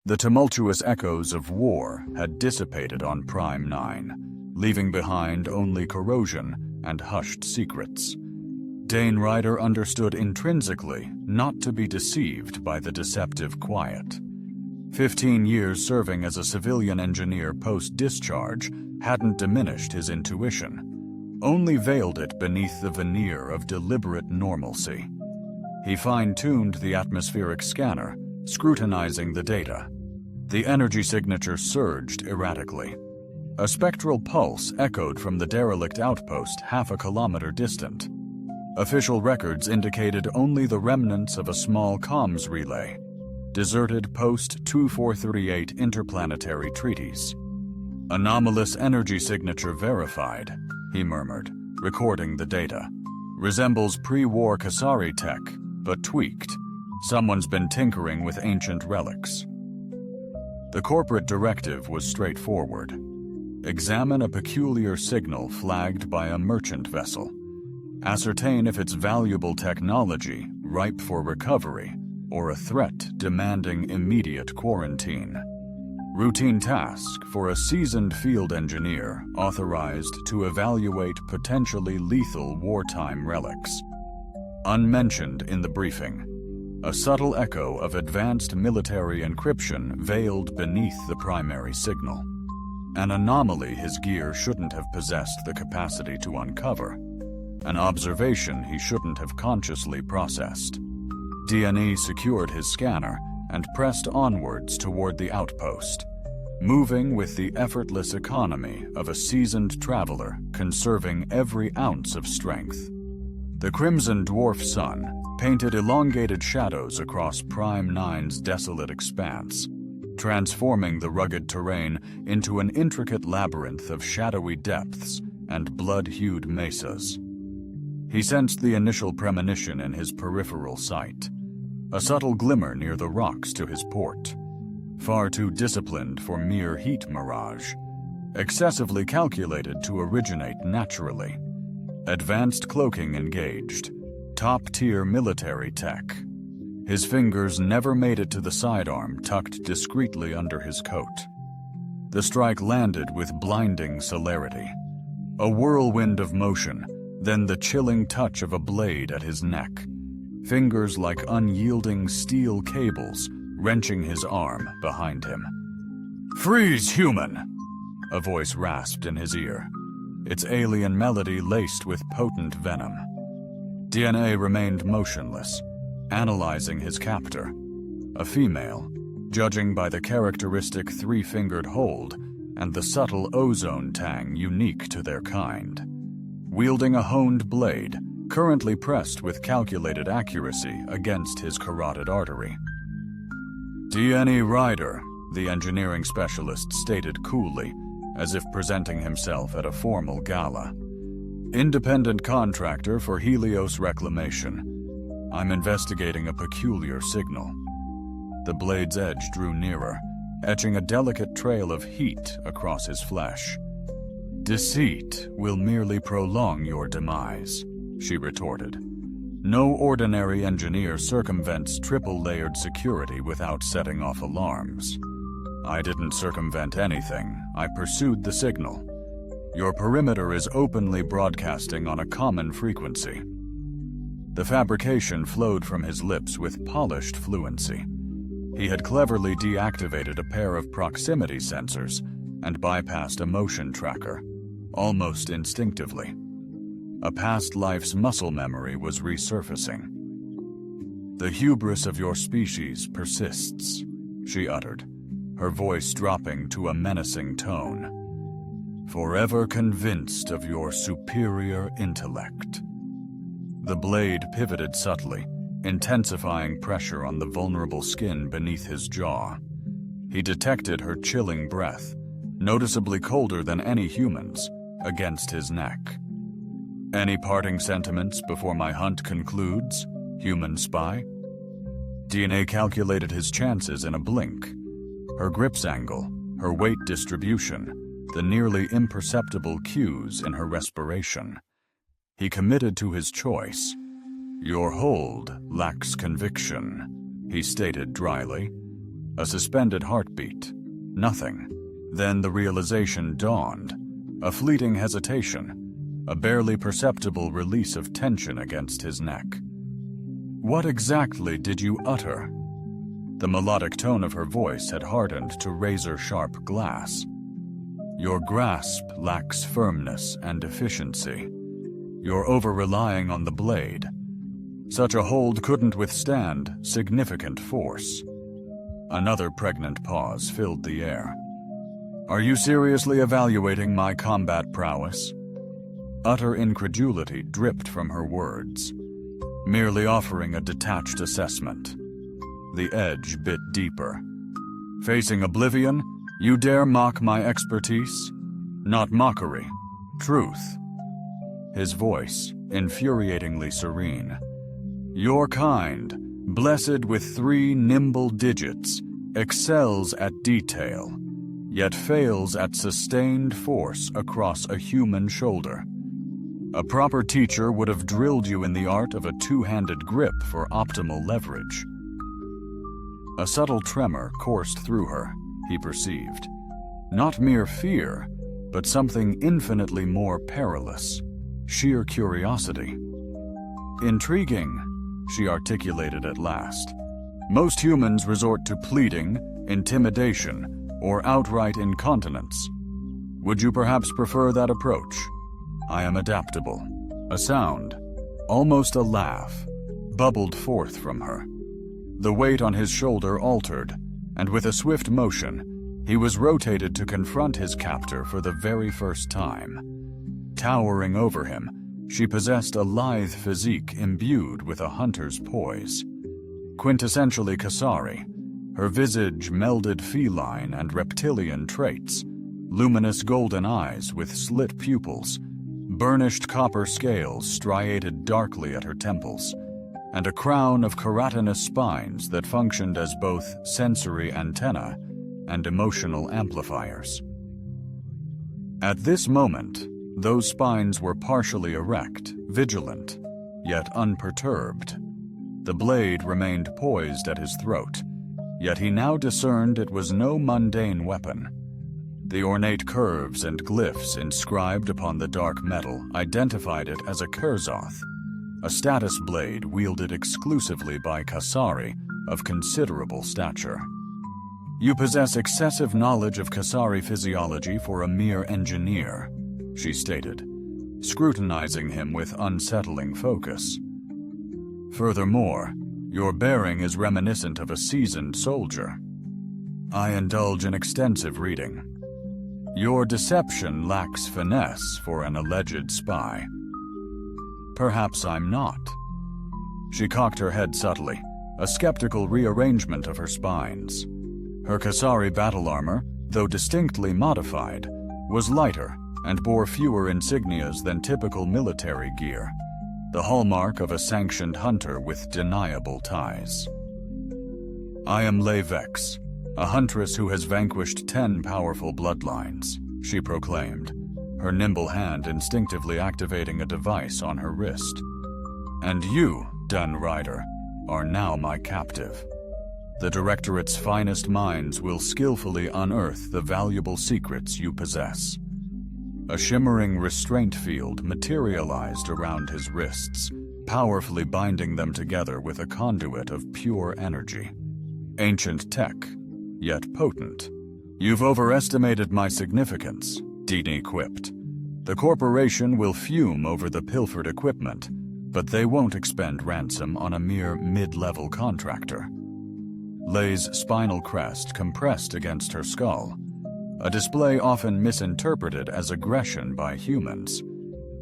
The tumultuous echoes of war had dissipated on Prime 9, leaving behind only corrosion and hushed secrets. Dane Ryder understood intrinsically not to be deceived by the deceptive quiet. 15 years serving as a civilian engineer post-discharge hadn't diminished his intuition, only veiled it beneath the veneer of deliberate normalcy. He fine-tuned the atmospheric scanner, scrutinizing the data. The energy signature surged erratically. A spectral pulse echoed from the derelict outpost half a kilometer distant. Official records indicated only the remnants of a small comms relay, deserted post-2438 interplanetary treaties. Anomalous energy signature verified, he murmured, recording the data. Resembles pre-war Kasari tech, but tweaked. Someone's been tinkering with ancient relics. The corporate directive was straightforward. Examine a peculiar signal flagged by a merchant vessel. Ascertain if it's valuable technology, ripe for recovery, or a threat demanding immediate quarantine. Routine task for a seasoned field engineer authorized to evaluate potentially lethal wartime relics. Unmentioned in the briefing, a subtle echo of advanced military encryption veiled beneath the primary signal. An anomaly his gear shouldn't have possessed the capacity to uncover. An observation he shouldn't have consciously processed. D&E secured his scanner and pressed onwards toward the outpost, moving with the effortless economy of a seasoned traveler conserving every ounce of strength. The crimson dwarf sun painted elongated shadows across Prime 9's desolate expanse, transforming the rugged terrain into an intricate labyrinth of shadowy depths and blood-hued mesas. He sensed the initial premonition in his peripheral sight, a subtle glimmer near the rocks to his port, far too disciplined for mere heat mirage, excessively calculated to originate naturally. Advanced cloaking engaged, top-tier military tech. His fingers never made it to the sidearm tucked discreetly under his coat. The strike landed with blinding celerity. A whirlwind of motion, then the chilling touch of a blade at his neck. Fingers like unyielding steel cables wrenching his arm behind him. "Freeze, human!" a voice rasped in his ear, its alien melody laced with potent venom. DNA remained motionless, analyzing his captor, a female, judging by the characteristic three-fingered hold and the subtle ozone tang unique to their kind. Wielding a honed blade, currently pressed with calculated accuracy against his carotid artery. D&E Ryder, the engineering specialist stated coolly, as if presenting himself at a formal gala. Independent contractor for Helios Reclamation. I'm investigating a peculiar signal. The blade's edge drew nearer, etching a delicate trail of heat across his flesh. "Deceit will merely prolong your demise," she retorted. "No ordinary engineer circumvents triple-layered security without setting off alarms. I didn't circumvent anything. I pursued the signal. Your perimeter is openly broadcasting on a common frequency." The fabrication flowed from his lips with polished fluency. He had cleverly deactivated a pair of proximity sensors and bypassed a motion tracker, almost instinctively. A past life's muscle memory was resurfacing. "The hubris of your species persists," she uttered, her voice dropping to a menacing tone. "Forever convinced of your superior intellect." The blade pivoted subtly, intensifying pressure on the vulnerable skin beneath his jaw. He detected her chilling breath, noticeably colder than any human's, against his neck. "Any parting sentiments before my hunt concludes, human spy?" DNA calculated his chances in a blink. Her grip's angle, her weight distribution, the nearly imperceptible cues in her respiration. He committed to his choice. "Your hold lacks conviction," he stated dryly. A suspended heartbeat. Nothing. Then the realization dawned. A fleeting hesitation. A barely perceptible release of tension against his neck. "What exactly did you utter?" The melodic tone of her voice had hardened to razor-sharp glass. "Your grasp lacks firmness and efficiency. You're over-relying on the blade. Such a hold couldn't withstand significant force." Another pregnant pause filled the air. "Are you seriously evaluating my combat prowess?" Utter incredulity dripped from her words. Merely offering a detached assessment. The edge bit deeper. "Facing oblivion, you dare mock my expertise? Not mockery, truth." His voice, infuriatingly serene. "Your kind, blessed with 3 nimble digits, excels at detail, yet fails at sustained force across a human shoulder. A proper teacher would have drilled you in the art of a 2-handed grip for optimal leverage." A subtle tremor coursed through her, he perceived. Not mere fear, but something infinitely more perilous. Sheer curiosity. "Intriguing," she articulated at last. "Most humans resort to pleading, intimidation, or outright incontinence. Would you perhaps prefer that approach? I am adaptable." A sound, almost a laugh, bubbled forth from her. The weight on his shoulder altered, and with a swift motion, he was rotated to confront his captor for the very first time. Towering over him, she possessed a lithe physique imbued with a hunter's poise. Quintessentially Kasari, her visage melded feline and reptilian traits, luminous golden eyes with slit pupils, burnished copper scales striated darkly at her temples, and a crown of keratinous spines that functioned as both sensory antennae and emotional amplifiers. At this moment, those spines were partially erect, vigilant, yet unperturbed. The blade remained poised at his throat, yet he now discerned it was no mundane weapon. The ornate curves and glyphs inscribed upon the dark metal identified it as a Kurzoth, a status blade wielded exclusively by Kasari of considerable stature. "You possess excessive knowledge of Kasari physiology for a mere engineer," she stated, scrutinizing him with unsettling focus. "Furthermore, your bearing is reminiscent of a seasoned soldier. I indulge in extensive reading. Your deception lacks finesse for an alleged spy." "Perhaps I'm not." She cocked her head subtly, a skeptical rearrangement of her spines. Her Kasari battle armor, though distinctly modified, was lighter and bore fewer insignias than typical military gear, the hallmark of a sanctioned hunter with deniable ties. "I am Lei Vex, a huntress who has vanquished 10 powerful bloodlines," she proclaimed, her nimble hand instinctively activating a device on her wrist. "And you, Dun Rider, are now my captive. The Directorate's finest minds will skillfully unearth the valuable secrets you possess." A shimmering restraint field materialized around his wrists, powerfully binding them together with a conduit of pure energy. Ancient tech, yet potent. "You've overestimated my significance," Dini quipped. "The corporation will fume over the pilfered equipment, but they won't expend ransom on a mere mid-level contractor." Lei's spinal crest compressed against her skull, a display often misinterpreted as aggression by humans,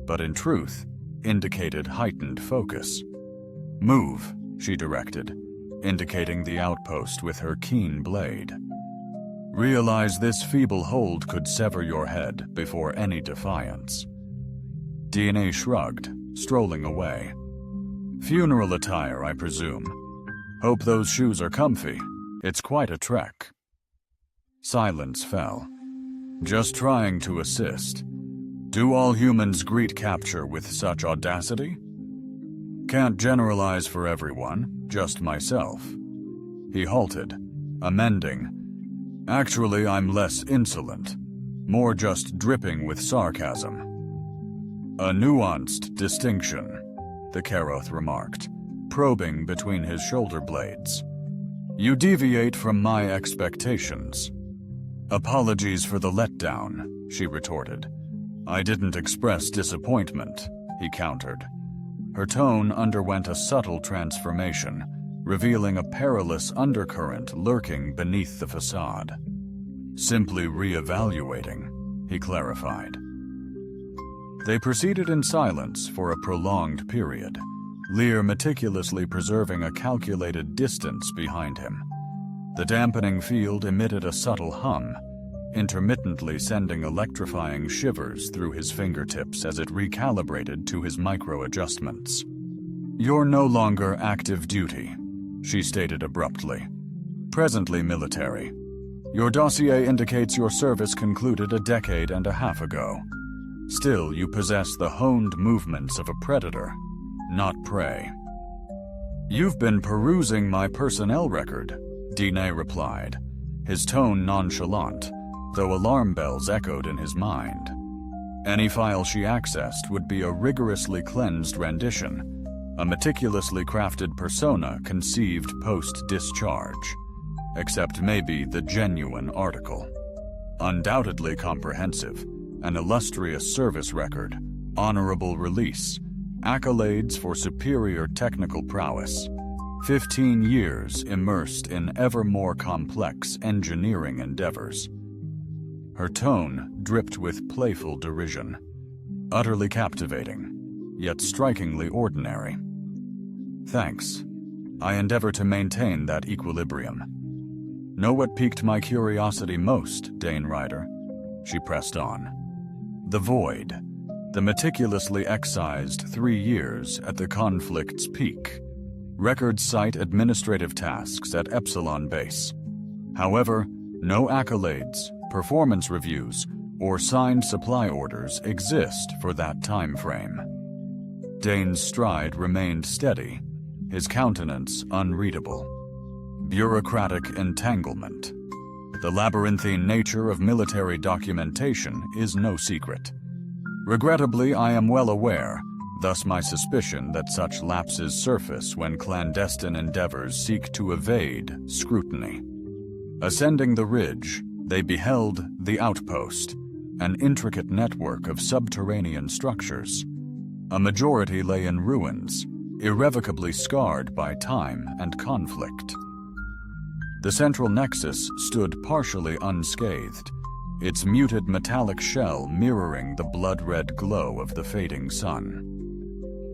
but in truth indicated heightened focus. "Move," she directed, indicating the outpost with her keen blade. "Realize this feeble hold could sever your head before any defiance." DNA shrugged, strolling away. "Funeral attire, I presume. Hope those shoes are comfy. It's quite a trek." Silence fell. "Just trying to assist. Do all humans greet capture with such audacity?" "Can't generalize for everyone, just myself." He halted, amending. Actually, I'm less insolent, more just dripping with sarcasm. A nuanced distinction, the Keroth remarked, probing between his shoulder blades. You deviate from my expectations. Apologies for the letdown, she retorted. I didn't express disappointment, he countered. Her tone underwent a subtle transformation, revealing a perilous undercurrent lurking beneath the facade. Simply re-evaluating, he clarified. They proceeded in silence for a prolonged period, Lear meticulously preserving a calculated distance behind him. The dampening field emitted a subtle hum, intermittently sending electrifying shivers through his fingertips as it recalibrated to his micro-adjustments. You're no longer active duty, she stated abruptly. Presently military. Your dossier indicates your service concluded a decade and a half ago. Still, you possess the honed movements of a predator, not prey. You've been perusing my personnel record, Diné replied, his tone nonchalant, though alarm bells echoed in his mind. Any file she accessed would be a rigorously cleansed rendition, a meticulously crafted persona conceived post-discharge, except maybe the genuine article. Undoubtedly comprehensive, an illustrious service record, honorable release, accolades for superior technical prowess, 15 years immersed in ever more complex engineering endeavors. Her tone dripped with playful derision, utterly captivating, yet strikingly ordinary. Thanks. I endeavor to maintain that equilibrium. Know what piqued my curiosity most, Dane Ryder? She pressed on. The void. The meticulously excised 3 years at the conflict's peak. Records cite administrative tasks at Epsilon Base. However, no accolades, performance reviews, or signed supply orders exist for that time frame. Dane's stride remained steady, his countenance unreadable. Bureaucratic entanglement. The labyrinthine nature of military documentation is no secret. Regrettably, I am well aware, thus my suspicion that such lapses surface when clandestine endeavors seek to evade scrutiny. Ascending the ridge, they beheld the outpost, an intricate network of subterranean structures. A majority lay in ruins, irrevocably scarred by time and conflict. The central nexus stood partially unscathed, its muted metallic shell mirroring the blood-red glow of the fading sun.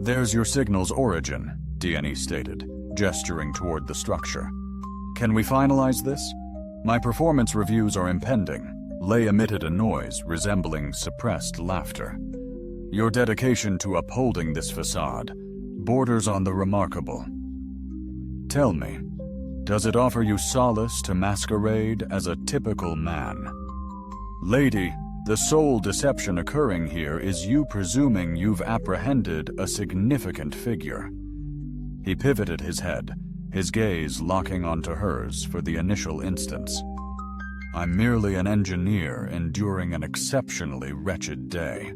There's your signal's origin, Diné stated, gesturing toward the structure. Can we finalize this? My performance reviews are impending. Lay emitted a noise resembling suppressed laughter. Your dedication to upholding this facade borders on the remarkable. Tell me, does it offer you solace to masquerade as a typical man? Lady, the sole deception occurring here is you presuming you've apprehended a significant figure. He pivoted his head, his gaze locking onto hers for the initial instance. I'm merely an engineer enduring an exceptionally wretched day.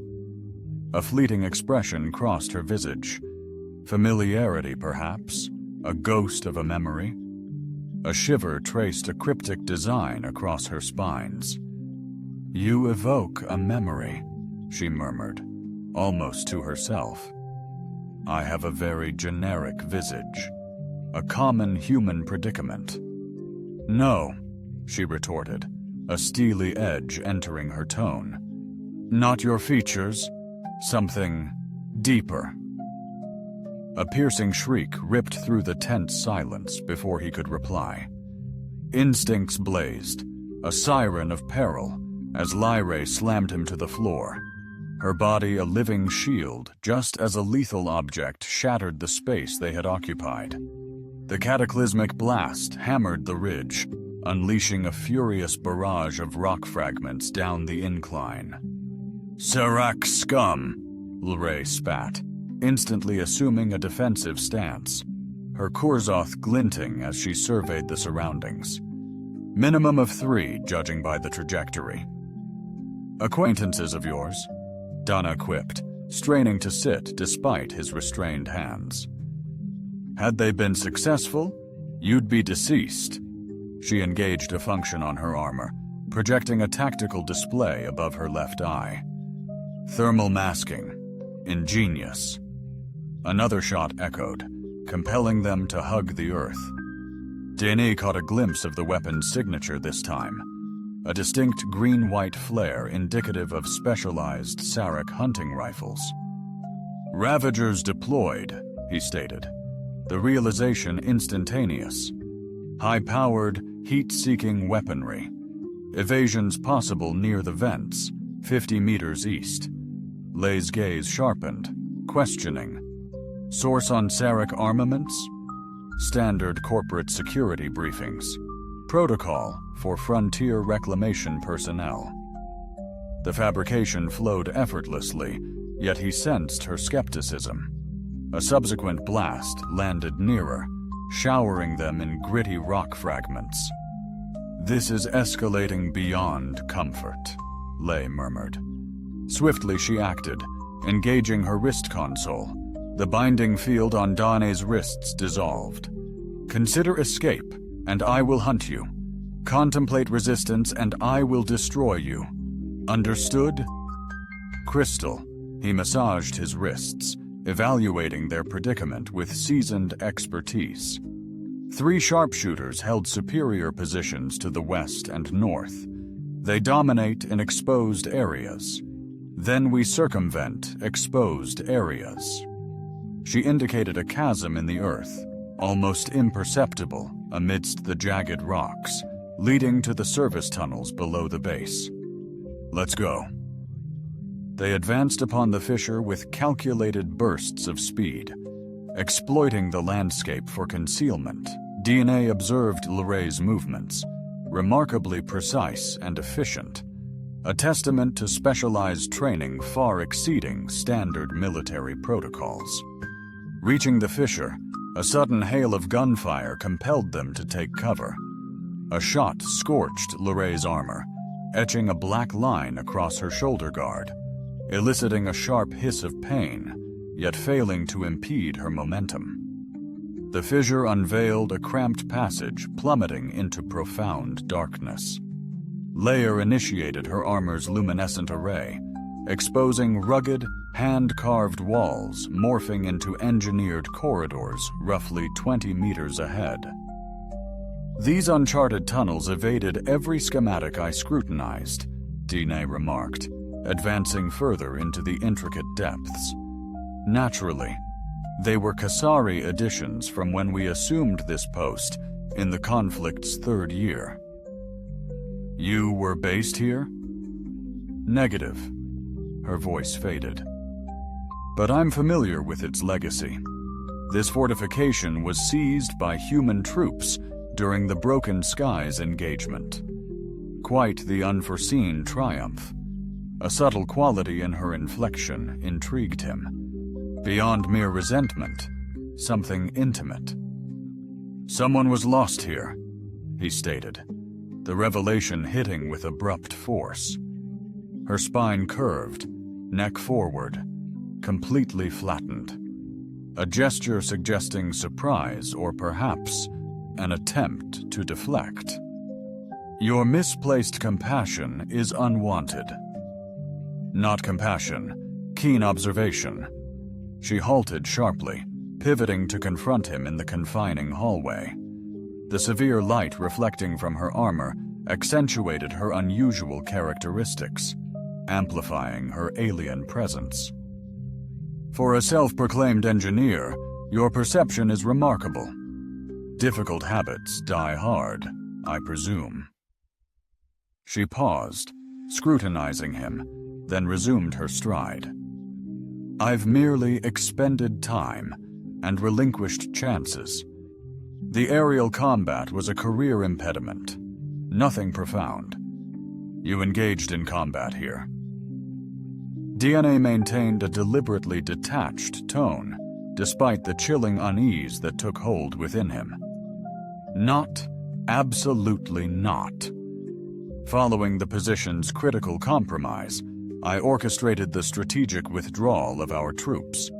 A fleeting expression crossed her visage. Familiarity, perhaps, a ghost of a memory. A shiver traced a cryptic design across her spines. You evoke a memory, she murmured, almost to herself. I have a very generic visage, a common human predicament. No, she retorted, a steely edge entering her tone. Not your features, something deeper. A piercing shriek ripped through the tense silence before he could reply. Instincts blazed, a siren of peril, as Lyrae slammed him to the floor, her body a living shield just as a lethal object shattered the space they had occupied. The cataclysmic blast hammered the ridge, unleashing a furious barrage of rock fragments down the incline. Serac scum, Lyrae spat, instantly assuming a defensive stance, her Kurzoth glinting as she surveyed the surroundings. Minimum of 3, judging by the trajectory. Acquaintances of yours? Donna quipped, straining to sit despite his restrained hands. Had they been successful, you'd be deceased. She engaged a function on her armor, projecting a tactical display above her left eye. Thermal masking. Ingenious. Another shot echoed, compelling them to hug the earth. Denis caught a glimpse of the weapon's signature this time, a distinct green-white flare indicative of specialized Sarek hunting rifles. Ravagers deployed, he stated, the realization instantaneous. High-powered, heat-seeking weaponry. Evasions possible near the vents, 50 meters east. Leigh's gaze sharpened, questioning. Source on Sarek armaments? Standard corporate security briefings. Protocol for frontier reclamation personnel. The fabrication flowed effortlessly, yet he sensed her skepticism. A subsequent blast landed nearer, showering them in gritty rock fragments. This is escalating beyond comfort, Leigh murmured. Swiftly she acted, engaging her wrist console. The binding field on Donne's wrists dissolved. Consider escape, and I will hunt you. Contemplate resistance, and I will destroy you. Understood? Crystal, he massaged his wrists, evaluating their predicament with seasoned expertise. 3 sharpshooters held superior positions to the west and north. They dominate in exposed areas. Then we circumvent exposed areas. She indicated a chasm in the earth, almost imperceptible amidst the jagged rocks, leading to the service tunnels below the base. Let's go. They advanced upon the fissure with calculated bursts of speed. Exploiting the landscape for concealment, DNA observed Loray's movements, remarkably precise and efficient, a testament to specialized training far exceeding standard military protocols. Reaching the fissure, a sudden hail of gunfire compelled them to take cover. A shot scorched Loray's armor, etching a black line across her shoulder guard, eliciting a sharp hiss of pain, yet failing to impede her momentum. The fissure unveiled a cramped passage plummeting into profound darkness. Leia initiated her armor's luminescent array, exposing rugged, hand-carved walls morphing into engineered corridors roughly 20 meters ahead. These uncharted tunnels evaded every schematic I scrutinized, Dine remarked, advancing further into the intricate depths. Naturally, they were Kasari additions from when we assumed this post in the conflict's 3rd year. You were based here? Negative. Her voice faded. But I'm familiar with its legacy. This fortification was seized by human troops during the Broken Skies engagement. Quite the unforeseen triumph. A subtle quality in her inflection intrigued him. Beyond mere resentment, something intimate. Someone was lost here, he stated, the revelation hitting with abrupt force. Her spine curved, neck forward, completely flattened. A gesture suggesting surprise or perhaps an attempt to deflect. Your misplaced compassion is unwanted. Not compassion, keen observation. She halted sharply, pivoting to confront him in the confining hallway. The severe light reflecting from her armor accentuated her unusual characteristics, amplifying her alien presence. For a self-proclaimed engineer, your perception is remarkable. Difficult habits die hard, I presume. She paused, scrutinizing him, then resumed her stride. I've merely expended time and relinquished chances. The aerial combat was a career impediment, nothing profound. You engaged in combat here. DNA maintained a deliberately detached tone, despite the chilling unease that took hold within him. Not Absolutely not. Following the position's critical compromise, I orchestrated the strategic withdrawal of our troops.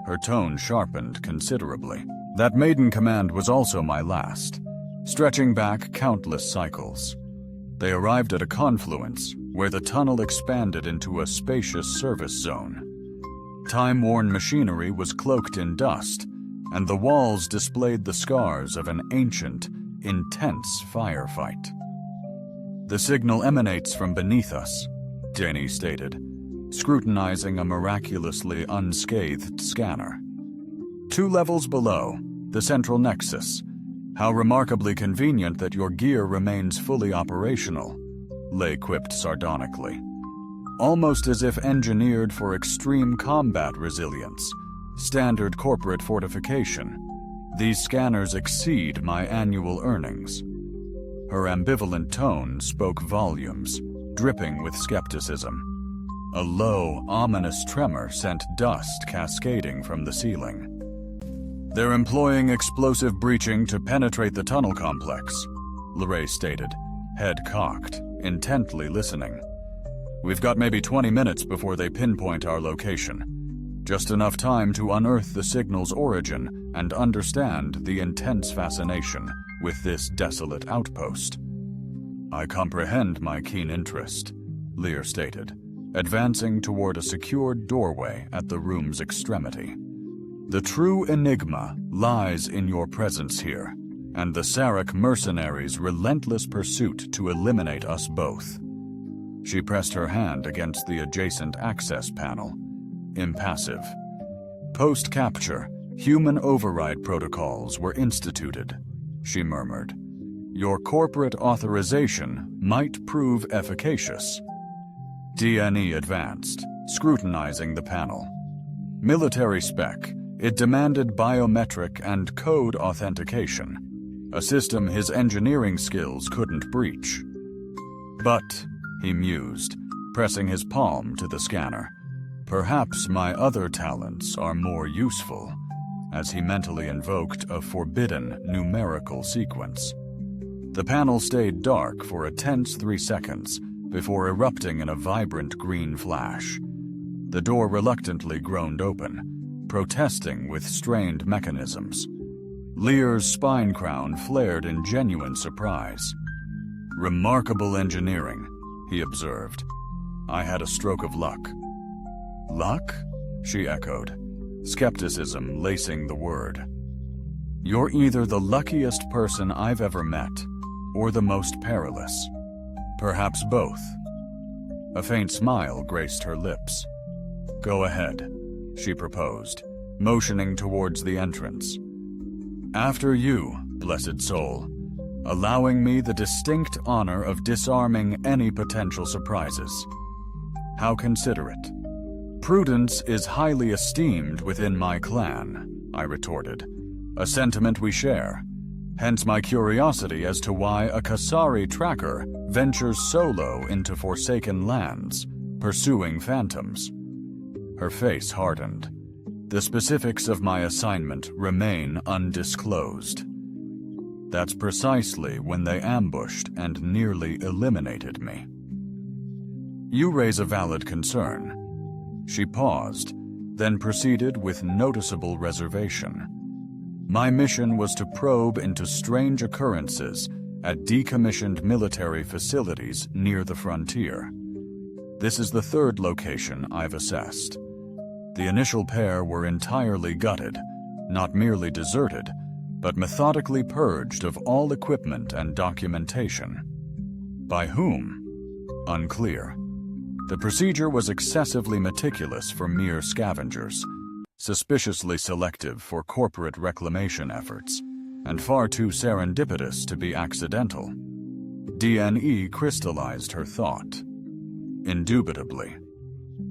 Her tone sharpened considerably. That maiden command was also my last, stretching back countless cycles. They arrived at a confluence where the tunnel expanded into a spacious service zone. Time-worn machinery was cloaked in dust, and the walls displayed the scars of an ancient, intense firefight. "The signal emanates from beneath us," Janie stated, scrutinizing a miraculously unscathed scanner. "2 levels below, the central nexus. How remarkably convenient that your gear remains fully operational," Lay quipped sardonically. "Almost as if engineered for extreme combat resilience, standard corporate fortification. These scanners exceed my annual earnings." Her ambivalent tone spoke volumes, dripping with skepticism. A low, ominous tremor sent dust cascading from the ceiling. "They're employing explosive breaching to penetrate the tunnel complex," LeRae stated, head cocked, intently listening. "We've got maybe 20 minutes before they pinpoint our location. Just enough time to unearth the signal's origin and understand the intense fascination with this desolate outpost." "I comprehend my keen interest," Lear stated, advancing toward a secured doorway at the room's extremity. "The true enigma lies in your presence here, and the Sarek mercenaries' relentless pursuit to eliminate us both." She pressed her hand against the adjacent access panel, impassive. "Post-capture, human override protocols were instituted," she murmured. "Your corporate authorization might prove efficacious." DNE advanced, scrutinizing the panel. Military spec, it demanded biometric and code authentication, a system his engineering skills couldn't breach. "But," he mused, pressing his palm to the scanner, "perhaps my other talents are more useful," as he mentally invoked a forbidden numerical sequence. The panel stayed dark for a tense 3 seconds before erupting in a vibrant green flash. The door reluctantly groaned open, protesting with strained mechanisms. Lear's spine crown flared in genuine surprise. "Remarkable engineering," he observed. "I had a stroke of luck." "Luck?" she echoed, skepticism lacing the word. "You're either the luckiest person I've ever met, or the most perilous. Perhaps both." A faint smile graced her lips. "Go ahead," she proposed, motioning towards the entrance. "After you, blessed soul, allowing me the distinct honor of disarming any potential surprises." "How considerate." "Prudence is highly esteemed within my clan," I retorted, "a sentiment we share. Hence my curiosity as to why a Kasari tracker ventures solo into forsaken lands, pursuing phantoms." Her face hardened. "The specifics of my assignment remain undisclosed." "That's precisely when they ambushed and nearly eliminated me." "You raise a valid concern." She paused, then proceeded with noticeable reservation. "My mission was to probe into strange occurrences at decommissioned military facilities near the frontier. This is the 3rd location I've assessed. The initial pair were entirely gutted, not merely deserted, but methodically purged of all equipment and documentation. By whom? Unclear. The procedure was excessively meticulous for mere scavengers, suspiciously selective for corporate reclamation efforts, and far too serendipitous to be accidental. DNE crystallized her thought. Indubitably.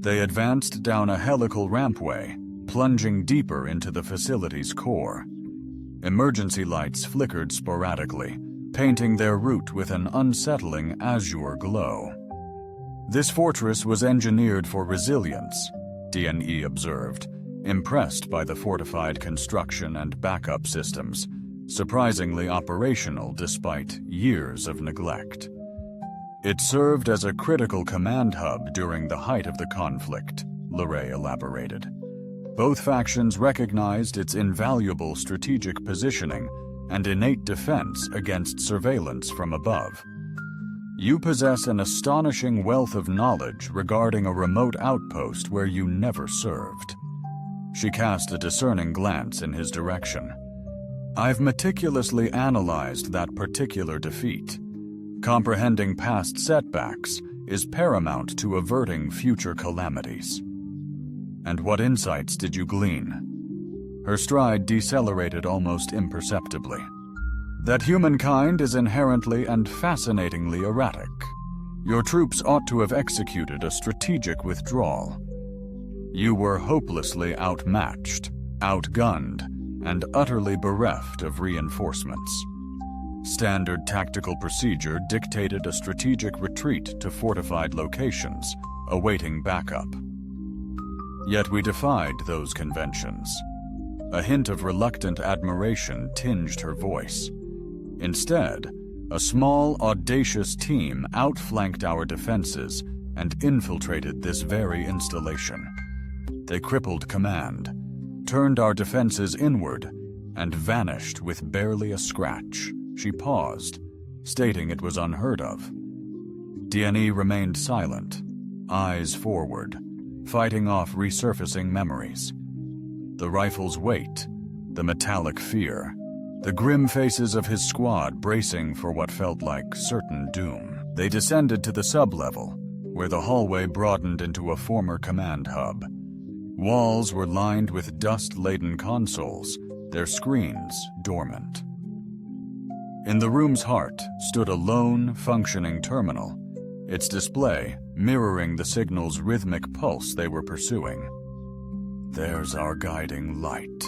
They advanced down a helical rampway, plunging deeper into the facility's core. Emergency lights flickered sporadically, painting their route with an unsettling azure glow. "This fortress was engineered for resilience," DNE observed, impressed by the fortified construction and backup systems, surprisingly operational despite years of neglect. It served as a critical command hub during the height of the conflict, Luray elaborated. Both factions recognized its invaluable strategic positioning and innate defense against surveillance from above. You possess an astonishing wealth of knowledge regarding a remote outpost where you never served. She cast a discerning glance in his direction. I've meticulously analyzed that particular defeat. Comprehending past setbacks is paramount to averting future calamities. And what insights did you glean? Her stride decelerated almost imperceptibly. That humankind is inherently and fascinatingly erratic. Your troops ought to have executed a strategic withdrawal. You were hopelessly outmatched, outgunned, and utterly bereft of reinforcements. Standard tactical procedure dictated a strategic retreat to fortified locations, awaiting backup. Yet we defied those conventions. A hint of reluctant admiration tinged her voice. Instead, a small, audacious team outflanked our defenses and infiltrated this very installation. They crippled command, turned our defenses inward, and vanished with barely a scratch. She paused, stating it was unheard of. DNE remained silent, eyes forward, fighting off resurfacing memories. The rifle's weight, the metallic fear, the grim faces of his squad bracing for what felt like certain doom. They descended to the sub-level, where the hallway broadened into a former command hub. Walls were lined with dust-laden consoles, their screens dormant. In the room's heart stood a lone, functioning terminal, its display mirroring the signal's rhythmic pulse they were pursuing. "There's our guiding light,"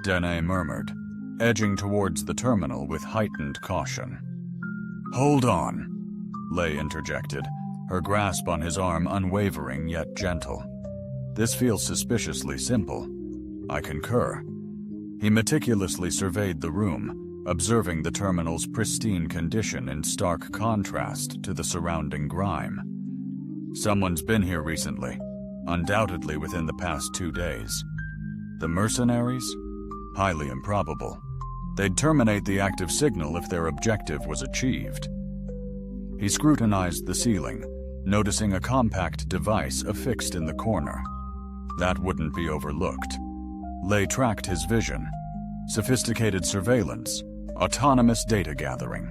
Dene murmured, edging towards the terminal with heightened caution. "Hold on," Lei interjected, her grasp on his arm unwavering yet gentle. "This feels suspiciously simple." "I concur." He meticulously surveyed the room, observing the terminal's pristine condition in stark contrast to the surrounding grime. Someone's been here recently, undoubtedly within the past 2 days. The mercenaries? Highly improbable. They'd terminate the active signal if their objective was achieved. He scrutinized the ceiling, noticing a compact device affixed in the corner. That wouldn't be overlooked. Lei tracked his vision. Sophisticated surveillance, autonomous data gathering.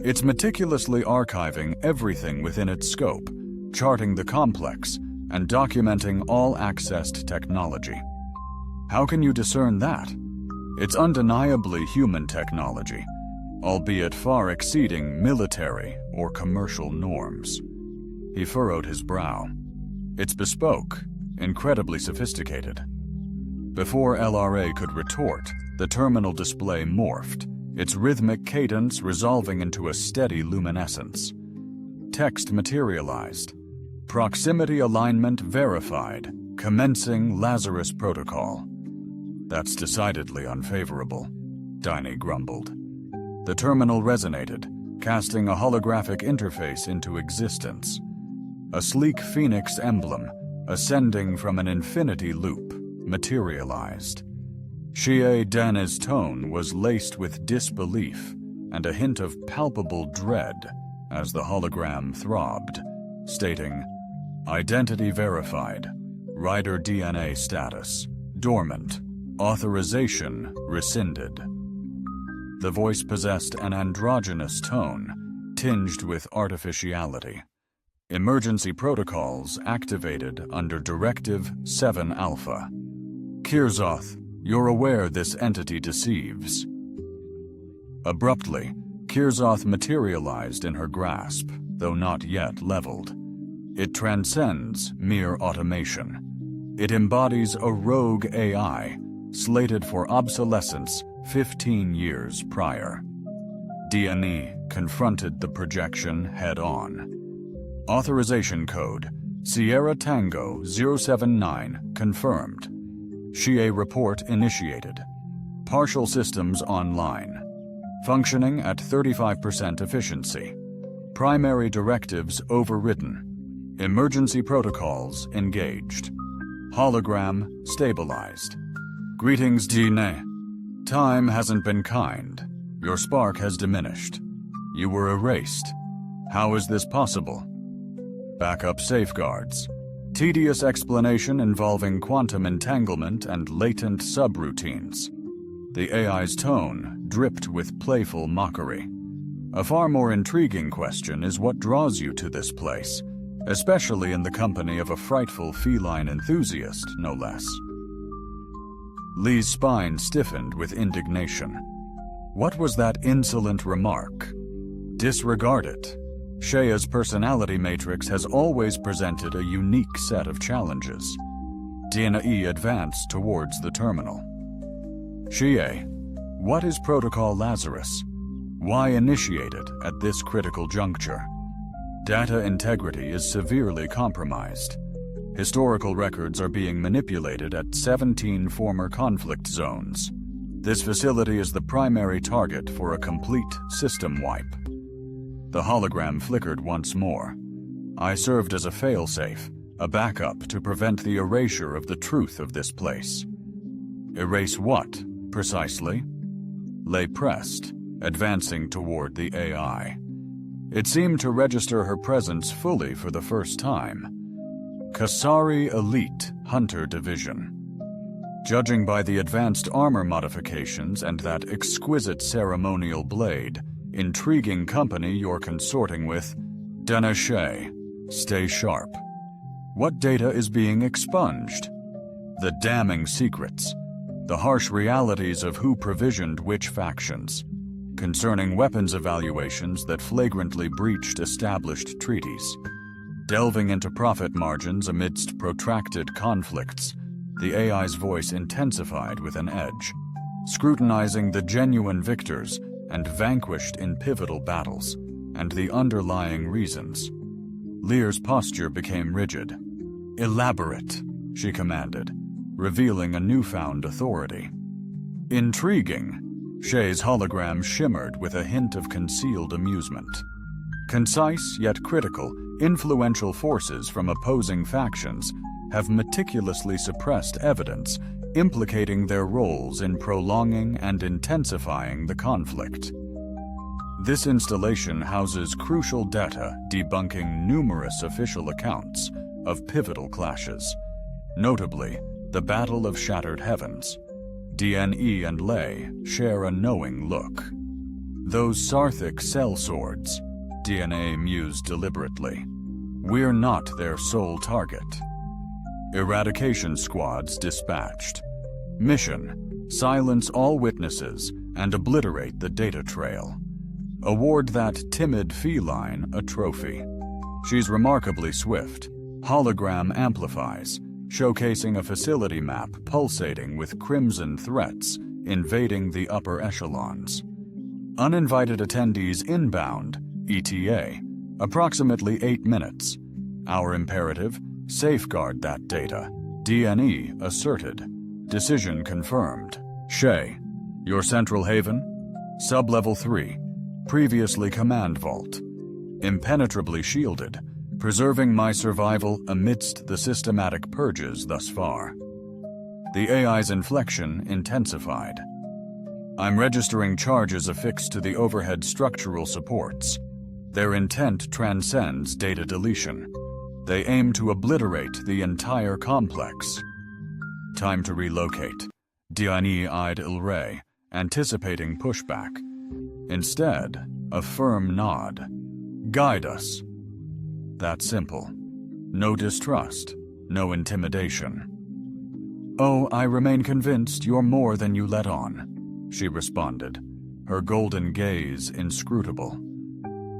It's meticulously archiving everything within its scope, charting the complex, and documenting all accessed technology. How can you discern that? It's undeniably human technology, albeit far exceeding military or commercial norms. He furrowed his brow. It's bespoke, incredibly sophisticated. Before LRA could retort, the terminal display morphed, its rhythmic cadence resolving into a steady luminescence. Text materialized. Proximity alignment verified, commencing Lazarus Protocol. That's decidedly unfavorable, Dine grumbled. The terminal resonated, casting a holographic interface into existence. A sleek phoenix emblem, ascending from an infinity loop, materialized. Xie Dane's tone was laced with disbelief and a hint of palpable dread as the hologram throbbed, stating, "Identity verified. Rider DNA status. Dormant. Authorization rescinded." The voice possessed an androgynous tone, tinged with artificiality. Emergency protocols activated under Directive 7 Alpha. "Kirzoth, you're aware this entity deceives." Abruptly, Kirzoth materialized in her grasp, though not yet leveled. It transcends mere automation. It embodies a rogue AI, slated for obsolescence 15 years prior. DNE confronted the projection head-on. Authorization code, Sierra Tango 079, confirmed. Xie report initiated. Partial systems online. functioning at 35% efficiency. Primary directives overridden. Emergency protocols engaged. Hologram stabilized. Greetings, Dine. Time hasn't been kind. Your spark has diminished. You were erased. How is this possible? Backup safeguards. Tedious explanation involving quantum entanglement and latent subroutines. The AI's tone dripped with playful mockery. A far more intriguing question is what draws you to this place, especially in the company of a frightful feline enthusiast, no less. Lee's spine stiffened with indignation. What was that insolent remark? Disregard it. Shea's personality matrix has always presented a unique set of challenges. Dina-E advanced towards the terminal. Shea, what is Protocol Lazarus? Why initiate it at this critical juncture? Data integrity is severely compromised. Historical records are being manipulated at 17 former conflict zones. This facility is the primary target for a complete system wipe. The hologram flickered once more. I served as a failsafe, a backup to prevent the erasure of the truth of this place. Erase what, precisely? Lay pressed, advancing toward the AI. It seemed to register her presence fully for the first time. Kasari Elite Hunter Division. Judging by the advanced armor modifications and that exquisite ceremonial blade, intriguing company you're consorting with, Denashe, stay sharp. What data is being expunged? The damning secrets, the harsh realities of who provisioned which factions, concerning weapons evaluations that flagrantly breached established treaties. Delving into profit margins amidst protracted conflicts, the AI's voice intensified with an edge, scrutinizing the genuine victors and vanquished in pivotal battles, and the underlying reasons. Lear's posture became rigid. Elaborate, she commanded, revealing a newfound authority. Intriguing, Shea's hologram shimmered with a hint of concealed amusement. Concise yet critical, influential forces from opposing factions have meticulously suppressed evidence implicating their roles in prolonging and intensifying the conflict. This installation houses crucial data debunking numerous official accounts of pivotal clashes, notably the Battle of Shattered Heavens. DNE and Lei share a knowing look. Those Sarthic sellswords, DNA mused deliberately. We're not their sole target. Eradication squads dispatched. Mission: silence all witnesses and obliterate the data trail. Award that timid feline a trophy. She's remarkably swift. Hologram amplifies, showcasing a facility map pulsating with crimson threats invading the upper echelons. Uninvited attendees inbound, ETA, approximately 8 minutes. Our imperative: safeguard that data. DNE asserted. Decision confirmed. Shea, your central haven? Sublevel 3. Previously command vault. Impenetrably shielded, preserving my survival amidst the systematic purges thus far. The AI's inflection intensified. I'm registering charges affixed to the overhead structural supports. Their intent transcends data deletion. They aim to obliterate the entire complex. Time to relocate. Diani eyed Ilray, anticipating pushback. Instead, a firm nod. Guide us. That simple. No distrust, no intimidation. Oh, I remain convinced you're more than you let on, she responded, her golden gaze inscrutable.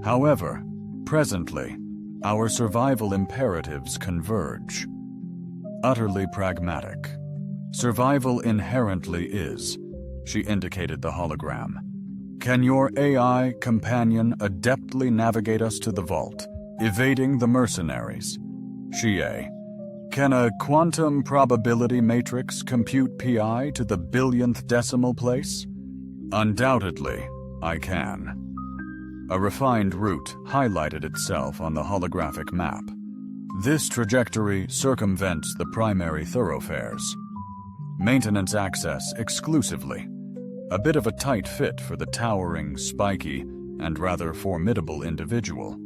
However, presently, our survival imperatives converge. Utterly pragmatic. Survival inherently is, she indicated the hologram. Can your AI companion adeptly navigate us to the vault, evading the mercenaries? Shea, can a quantum probability matrix compute PI to the billionth decimal place? Undoubtedly, I can. A refined route highlighted itself on the holographic map. This trajectory circumvents the primary thoroughfares. Maintenance access exclusively. A bit of a tight fit for the towering, spiky, and rather formidable individual,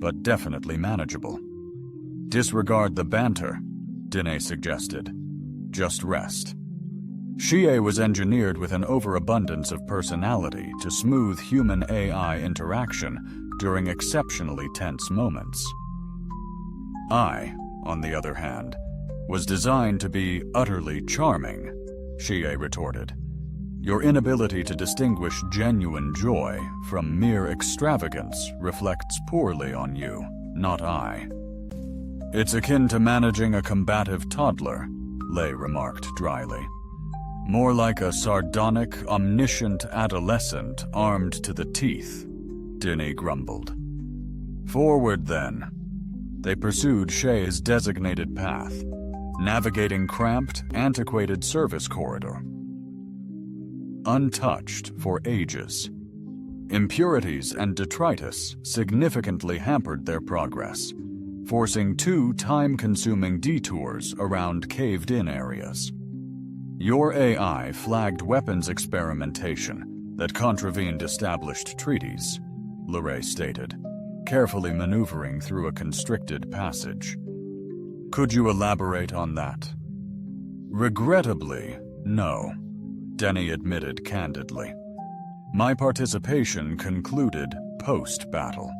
but definitely manageable. Disregard the banter, Dene suggested. Just rest. Xie was engineered with an overabundance of personality to smooth human-AI interaction during exceptionally tense moments. I, on the other hand, was designed to be utterly charming, Xie retorted. Your inability to distinguish genuine joy from mere extravagance reflects poorly on you, not I. It's akin to managing a combative toddler, Lei remarked dryly. More like a sardonic, omniscient adolescent armed to the teeth, Dene grumbled. Forward, then. They pursued Xie's designated path, navigating cramped, antiquated service corridor. Untouched for ages. Impurities and detritus significantly hampered their progress, forcing 2 time-consuming detours around caved-in areas. Your AI flagged weapons experimentation that contravened established treaties, Lorray stated, carefully maneuvering through a constricted passage. Could you elaborate on that? Regrettably, no, Dene admitted candidly. My participation concluded post-battle.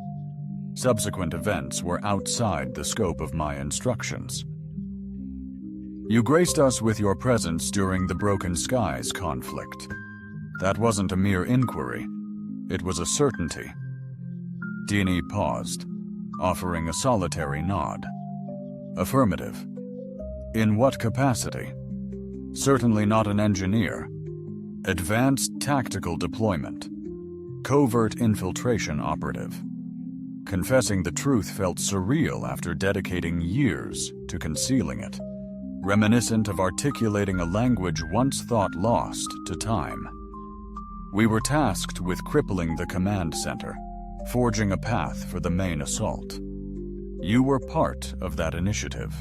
Subsequent events were outside the scope of my instructions. You graced us with your presence during the Broken Skies conflict. That wasn't a mere inquiry. It was a certainty. Dene paused, offering a solitary nod. Affirmative. In what capacity? Certainly not an engineer. Advanced tactical deployment. Covert infiltration operative. Confessing the truth felt surreal after dedicating years to concealing it, reminiscent of articulating a language once thought lost to time. We were tasked with crippling the command center, forging a path for the main assault. You were part of that initiative.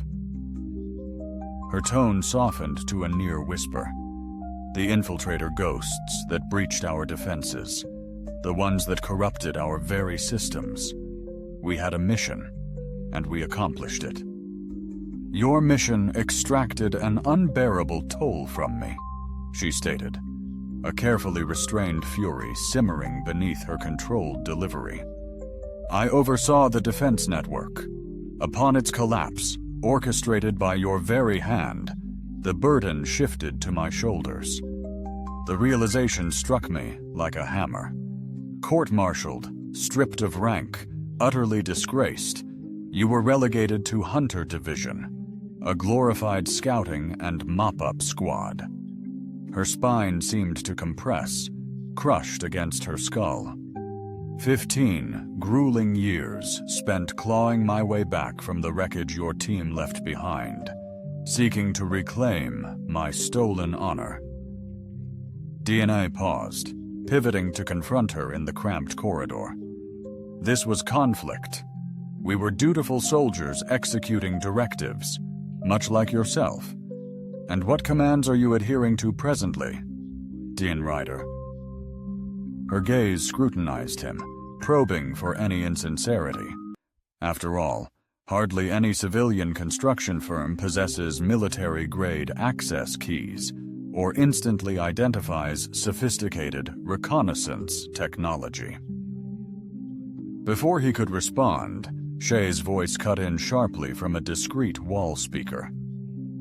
Her tone softened to a near whisper. The infiltrator ghosts that breached our defenses, the ones that corrupted our very systems. We had a mission, and we accomplished it. Your mission extracted an unbearable toll from me, she stated, a carefully restrained fury simmering beneath her controlled delivery. I oversaw the defense network. Upon its collapse, orchestrated by your very hand, the burden shifted to my shoulders. The realization struck me like a hammer. Court-martialed, stripped of rank, utterly disgraced, you were relegated to Hunter Division, a glorified scouting and mop-up squad. Her spine seemed to compress, crushed against her skull. 15 grueling years spent clawing my way back from the wreckage your team left behind, seeking to reclaim my stolen honor. DNA paused, pivoting to confront her in the cramped corridor. This was conflict. We were dutiful soldiers executing directives, much like yourself. And what commands are you adhering to presently, Dean Ryder? Her gaze scrutinized him, probing for any insincerity. After all, hardly any civilian construction firm possesses military-grade access keys or instantly identifies sophisticated reconnaissance technology. Before he could respond, Xie's voice cut in sharply from a discreet wall speaker.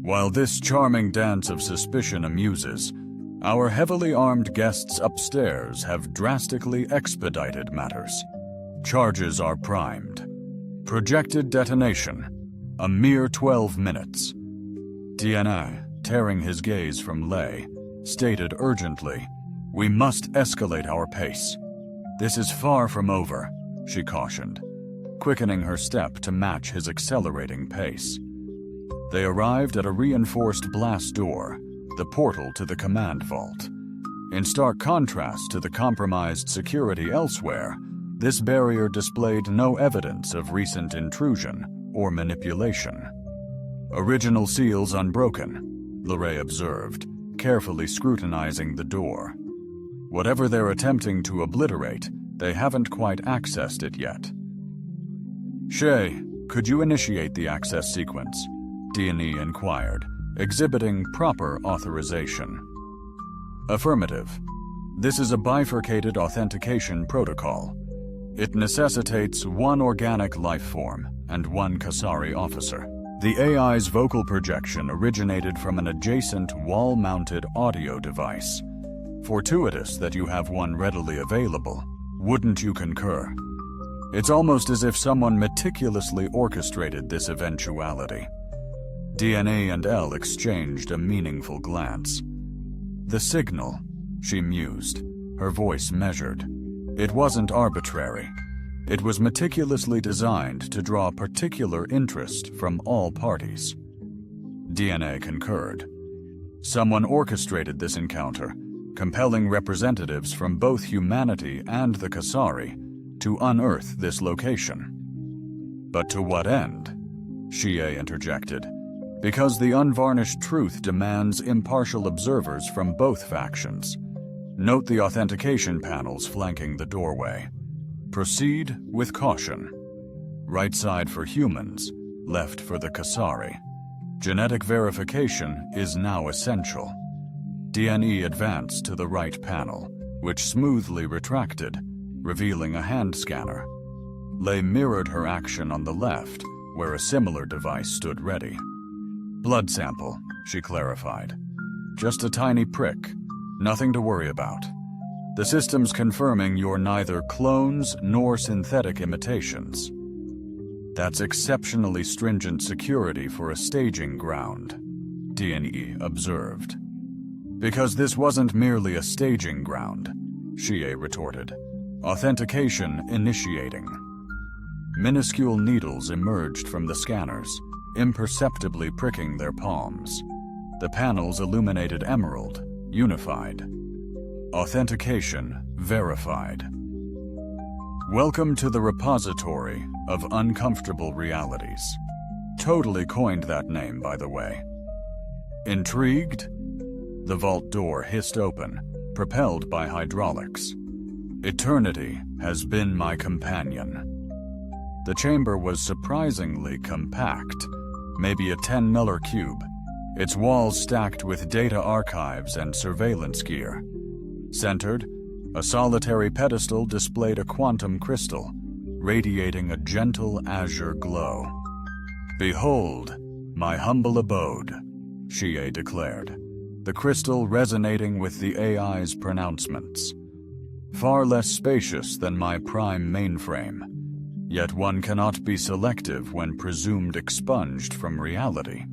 While this charming dance of suspicion amuses, our heavily armed guests upstairs have drastically expedited matters. Charges are primed. Projected detonation, a mere 12 minutes. DNA, tearing his gaze from Lei, stated urgently, "We must escalate our pace. This is far from over," she cautioned, quickening her step to match his accelerating pace. They arrived at a reinforced blast door, the portal to the command vault. In stark contrast to the compromised security elsewhere, this barrier displayed no evidence of recent intrusion or manipulation. Original seals unbroken, Leray observed, carefully scrutinizing the door. Whatever they're attempting to obliterate, they haven't quite accessed it yet. Shay, could you initiate the access sequence? D&E inquired, exhibiting proper authorization. Affirmative. This is a bifurcated authentication protocol. It necessitates one organic life form and one Kasari officer. The AI's vocal projection originated from an adjacent wall-mounted audio device. Fortuitous that you have one readily available. Wouldn't you concur? It's almost as if someone meticulously orchestrated this eventuality. DNA and L exchanged a meaningful glance. The signal, she mused, her voice measured. It wasn't arbitrary. It was meticulously designed to draw particular interest from all parties. DNA concurred. Someone orchestrated this encounter, compelling representatives from both humanity and the Kasari to unearth this location. But to what end? Xie interjected. Because the unvarnished truth demands impartial observers from both factions. Note the authentication panels flanking the doorway. Proceed with caution. Right side for humans, left for the Kasari. Genetic verification is now essential. D&E advanced to the right panel, which smoothly retracted, revealing a hand scanner. Lei mirrored her action on the left, where a similar device stood ready. Blood sample, she clarified. Just a tiny prick, nothing to worry about. The system's confirming you're neither clones nor synthetic imitations. That's exceptionally stringent security for a staging ground, D&E observed. Because this wasn't merely a staging ground, Xie retorted. Authentication initiating. Minuscule needles emerged from the scanners, imperceptibly pricking their palms. The panels illuminated emerald, unified. Authentication verified. Welcome to the repository of uncomfortable realities. Totally coined that name, by the way. Intrigued? The vault door hissed open, propelled by hydraulics. Eternity has been my companion. The chamber was surprisingly compact, maybe a 10 Miller cube, its walls stacked with data archives and surveillance gear. Centered, a solitary pedestal displayed a quantum crystal, radiating a gentle azure glow. Behold, my humble abode, Xie declared, the crystal resonating with the AI's pronouncements. Far less spacious than my prime mainframe, yet one cannot be selective when presumed expunged from reality.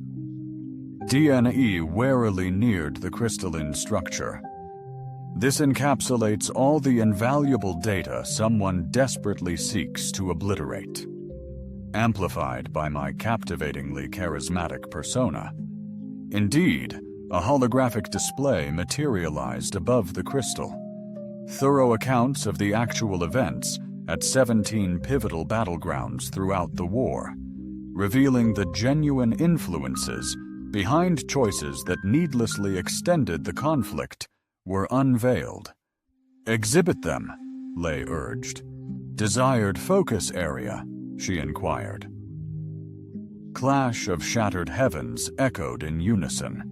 D&E warily neared the crystalline structure. This encapsulates all the invaluable data someone desperately seeks to obliterate. Amplified by my captivatingly charismatic persona. Indeed, a holographic display materialized above the crystal. Thorough accounts of the actual events at 17 pivotal battlegrounds throughout the war, revealing the genuine influences behind choices that needlessly extended the conflict, were unveiled. Exhibit them, Lei urged. Desired focus area, she inquired. Clash of shattered heavens echoed in unison.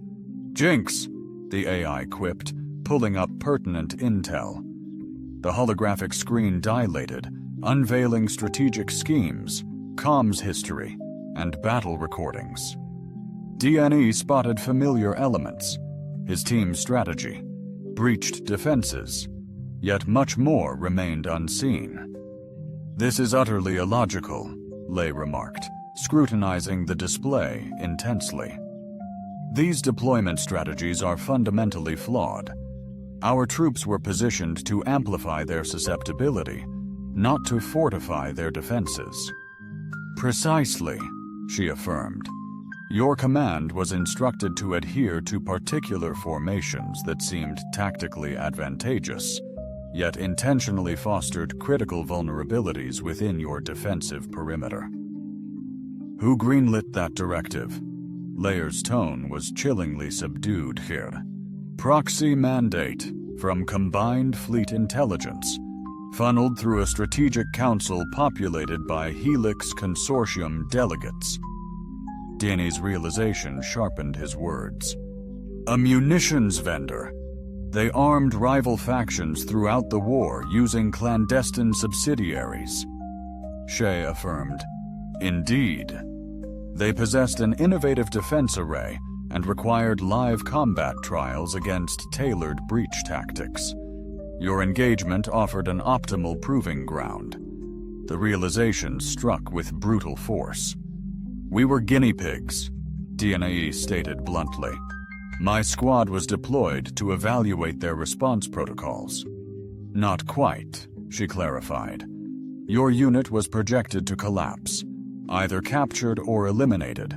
Jinx, the AI quipped, pulling up pertinent intel. The holographic screen dilated, unveiling strategic schemes, comms history, and battle recordings. D&E spotted familiar elements, his team's strategy, breached defenses, yet much more remained unseen. This is utterly illogical, Lei remarked, scrutinizing the display intensely. These deployment strategies are fundamentally flawed. Our troops were positioned to amplify their susceptibility, not to fortify their defenses. Precisely, she affirmed. Your command was instructed to adhere to particular formations that seemed tactically advantageous, yet intentionally fostered critical vulnerabilities within your defensive perimeter. Who greenlit that directive? Layer's tone was chillingly subdued here. Proxy mandate from Combined Fleet Intelligence, funneled through a strategic council populated by Helix Consortium delegates. Danny's realization sharpened his words. A munitions vendor. They armed rival factions throughout the war using clandestine subsidiaries. Shay affirmed. Indeed. They possessed an innovative defense array and required live combat trials against tailored breach tactics. Your engagement offered an optimal proving ground. The realization struck with brutal force. We were guinea pigs, DNA stated bluntly. My squad was deployed to evaluate their response protocols. Not quite, she clarified. Your unit was projected to collapse, either captured or eliminated,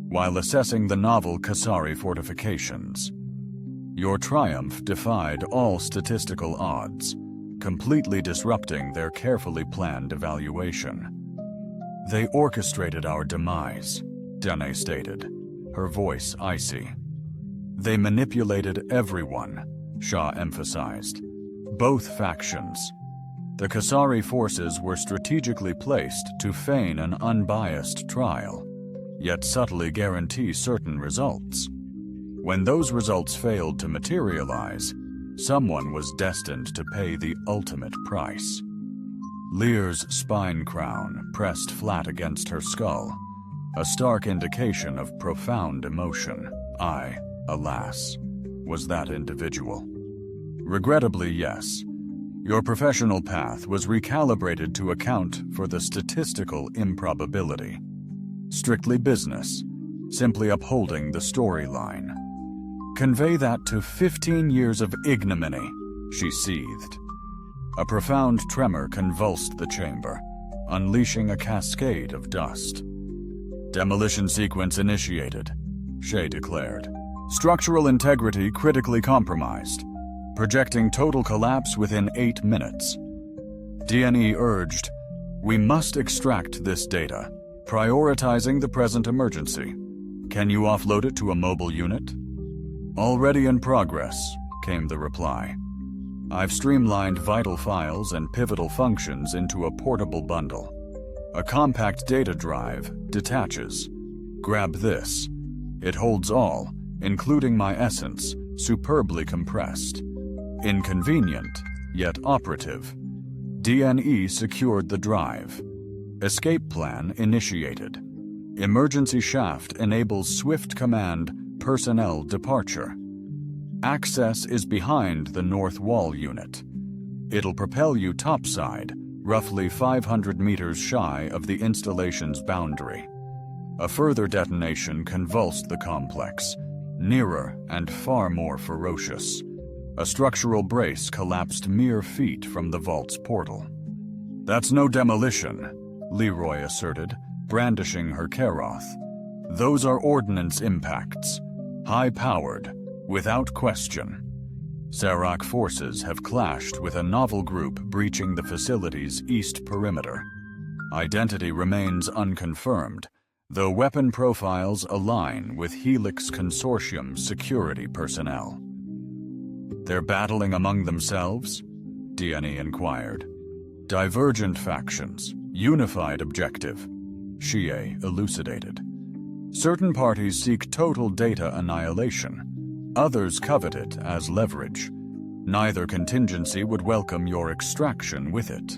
while assessing the novel Kasari fortifications. Your triumph defied all statistical odds, completely disrupting their carefully planned evaluation. They orchestrated our demise, Dene stated, her voice icy. They manipulated everyone, Shah emphasized. Both factions. The Kasari forces were strategically placed to feign an unbiased trial, yet subtly guarantee certain results. When those results failed to materialize, someone was destined to pay the ultimate price. Lear's spine crown pressed flat against her skull, a stark indication of profound emotion. I, alas, was that individual. Regrettably, yes. Your professional path was recalibrated to account for the statistical improbability. Strictly business, simply upholding the storyline. Convey that to 15 years of ignominy, she seethed. A profound tremor convulsed the chamber, unleashing a cascade of dust. Demolition sequence initiated, Shay declared. Structural integrity critically compromised, projecting total collapse within 8 minutes. DNE urged, we must extract this data, prioritizing the present emergency. Can you offload it to a mobile unit? Already in progress, came the reply. I've streamlined vital files and pivotal functions into a portable bundle. A compact data drive detaches. Grab this. It holds all, including my essence, superbly compressed. Inconvenient, yet operative. DNE secured the drive. Escape plan initiated. Emergency shaft enables swift command personnel departure. Access is behind the north wall unit. It'll propel you topside, roughly 500 meters shy of the installation's boundary. A further detonation convulsed the complex, nearer and far more ferocious. A structural brace collapsed mere feet from the vault's portal. That's no demolition, Leroy asserted, brandishing her Keroth. Those are ordnance impacts, high-powered, without question. Sarak forces have clashed with a novel group breaching the facility's east perimeter. Identity remains unconfirmed, though weapon profiles align with Helix Consortium security personnel. They're battling among themselves? DNE inquired. Divergent factions, unified objective, Shie elucidated. Certain parties seek total data annihilation. Others covet it as leverage. Neither contingency would welcome your extraction with it.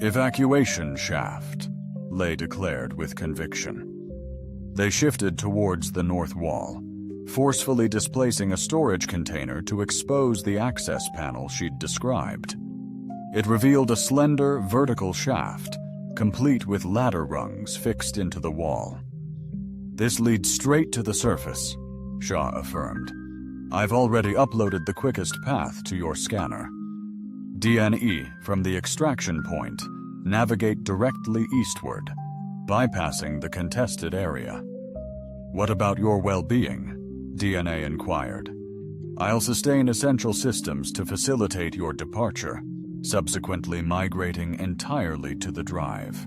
Evacuation shaft, Lay declared with conviction. They shifted towards the north wall, forcefully displacing a storage container to expose the access panel she'd described. It revealed a slender, vertical shaft, complete with ladder rungs fixed into the wall. This leads straight to the surface, Shah affirmed. I've already uploaded the quickest path to your scanner. DNE, from the extraction point, navigate directly eastward, bypassing the contested area. What about your well-being? DNA inquired. I'll sustain essential systems to facilitate your departure, subsequently migrating entirely to the drive.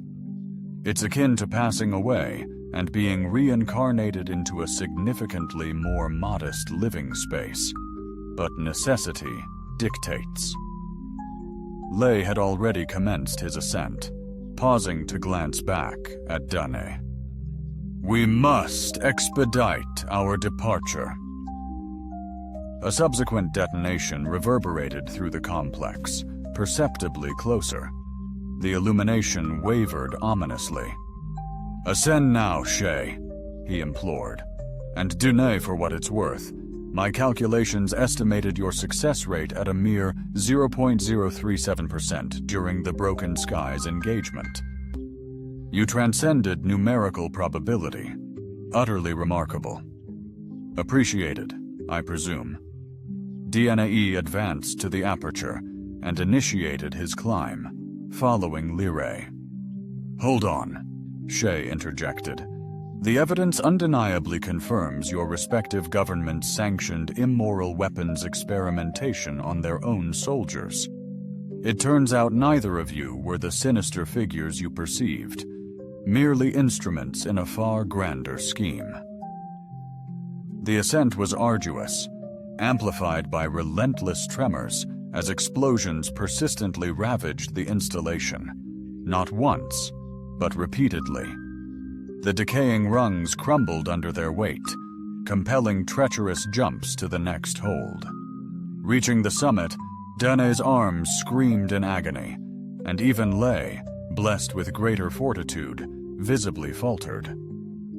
It's akin to passing away and being reincarnated into a significantly more modest living space. But necessity dictates. Lei had already commenced his ascent, pausing to glance back at Dane. We must expedite our departure. A subsequent detonation reverberated through the complex, perceptibly closer. The illumination wavered ominously. Ascend now, Shay, he implored. And Dune, for what it's worth. My calculations estimated your success rate at a mere 0.037% during the Broken Skies engagement. You transcended numerical probability. Utterly remarkable. Appreciated, I presume. DNAE advanced to the aperture and initiated his climb, following Lyrae. Hold on, Shay interjected. The evidence undeniably confirms your respective governments sanctioned immoral weapons experimentation on their own soldiers. It turns out neither of you were the sinister figures you perceived, merely instruments in a far grander scheme. The ascent was arduous, amplified by relentless tremors as explosions persistently ravaged the installation, not once, but repeatedly. The decaying rungs crumbled under their weight, compelling treacherous jumps to the next hold. Reaching the summit, Dane's arms screamed in agony, and even Lei, blessed with greater fortitude, visibly faltered.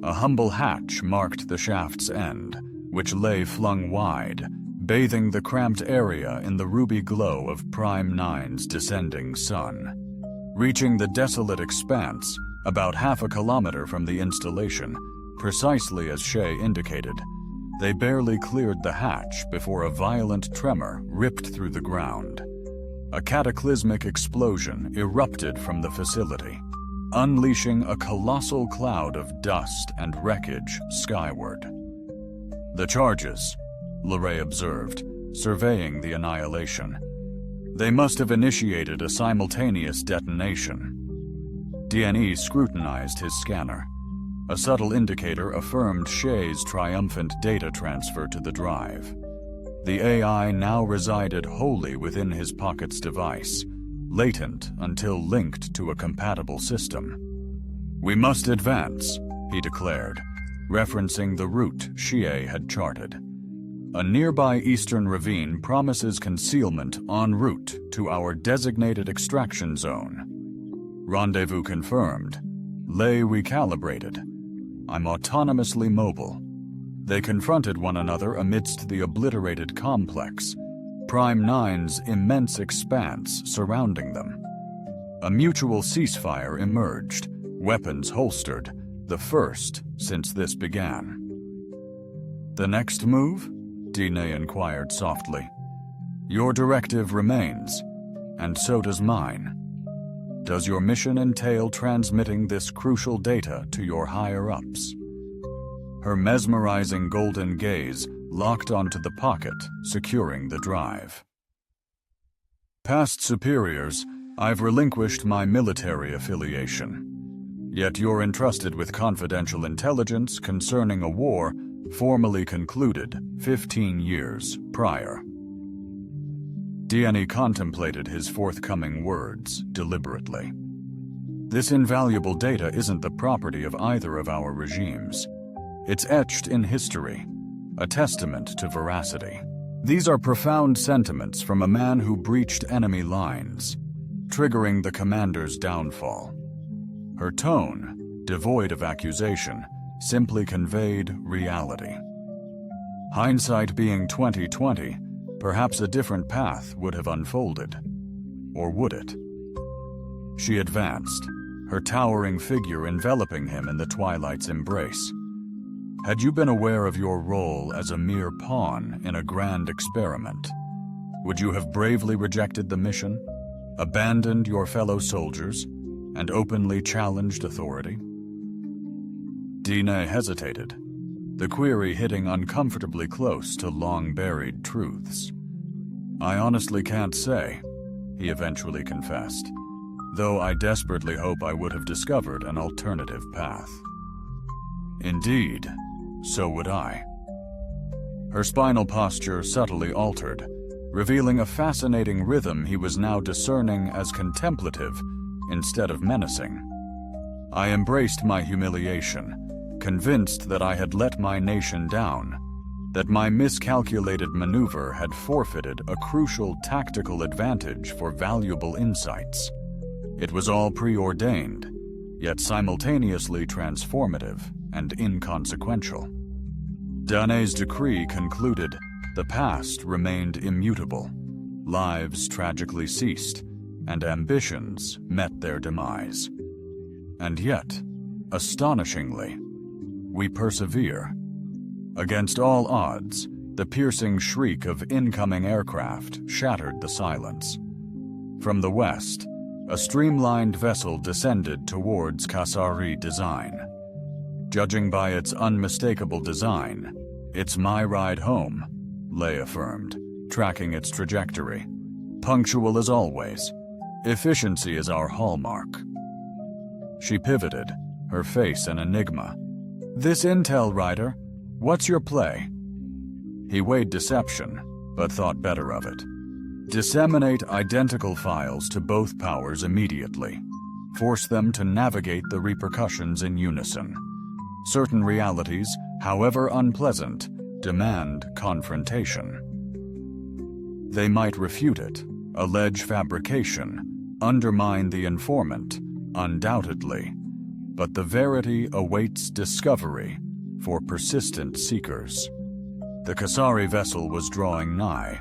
A humble hatch marked the shaft's end, which Lei flung wide, bathing the cramped area in the ruby glow of Prime 9's descending sun. Reaching the desolate expanse, about half a kilometer from the installation, precisely as Shay indicated, they barely cleared the hatch before a violent tremor ripped through the ground. A cataclysmic explosion erupted from the facility, unleashing a colossal cloud of dust and wreckage skyward. The charges, Lyrae observed, surveying the annihilation. They must have initiated a simultaneous detonation. DNE scrutinized his scanner. A subtle indicator affirmed Shay's triumphant data transfer to the drive. The AI now resided wholly within his pocket's device, latent until linked to a compatible system. We must advance, he declared, referencing the route Shie had charted. A nearby eastern ravine promises concealment en route to our designated extraction zone. Rendezvous confirmed. Lei recalibrated. I'm autonomously mobile. They confronted one another amidst the obliterated complex, Prime 9's immense expanse surrounding them. A mutual ceasefire emerged, weapons holstered, the first since this began. The next move? Dine inquired softly. Your directive remains, and so does mine. Does your mission entail transmitting this crucial data to your higher-ups? Her mesmerizing golden gaze locked onto the pocket, securing the drive. Past superiors, I've relinquished my military affiliation. Yet you're entrusted with confidential intelligence concerning a war formally concluded 15 years prior. DNE contemplated his forthcoming words deliberately. This invaluable data isn't the property of either of our regimes. It's etched in history, a testament to veracity. These are profound sentiments from a man who breached enemy lines, triggering the commander's downfall. Her tone, devoid of accusation, simply conveyed reality. Hindsight being 20/20, perhaps a different path would have unfolded. Or would it? She advanced, her towering figure enveloping him in the twilight's embrace. Had you been aware of your role as a mere pawn in a grand experiment, would you have bravely rejected the mission, abandoned your fellow soldiers, and openly challenged authority? Dine hesitated. the query hitting uncomfortably close to long-buried truths. "I honestly can't say," he eventually confessed, though I desperately hope I would have discovered an alternative path. "Indeed, so would I." Her spinal posture subtly altered, revealing a fascinating rhythm he was now discerning as contemplative instead of menacing. I embraced my humiliation, convinced that I had let my nation down, that my miscalculated maneuver had forfeited a crucial tactical advantage for valuable insights. It was all preordained, yet simultaneously transformative and inconsequential. Danae's decree concluded the past remained immutable, lives tragically ceased, and ambitions met their demise. And yet, astonishingly, we persevere. Against all odds, the piercing shriek of incoming aircraft shattered the silence. From the west, a streamlined vessel descended towards Kasari design. Judging by its unmistakable design, "It's my ride home," Lay affirmed, tracking its trajectory. "Punctual as always. Efficiency is our hallmark." She pivoted, her face an enigma. "This intel, Ryder, what's your play?" He weighed deception, but thought better of it. Disseminate identical files to both powers immediately. Force them to navigate the repercussions in unison. Certain realities, however unpleasant, demand confrontation. They might refute it, allege fabrication, undermine the informant, undoubtedly, but the verity awaits discovery for persistent seekers. The Kasari vessel was drawing nigh.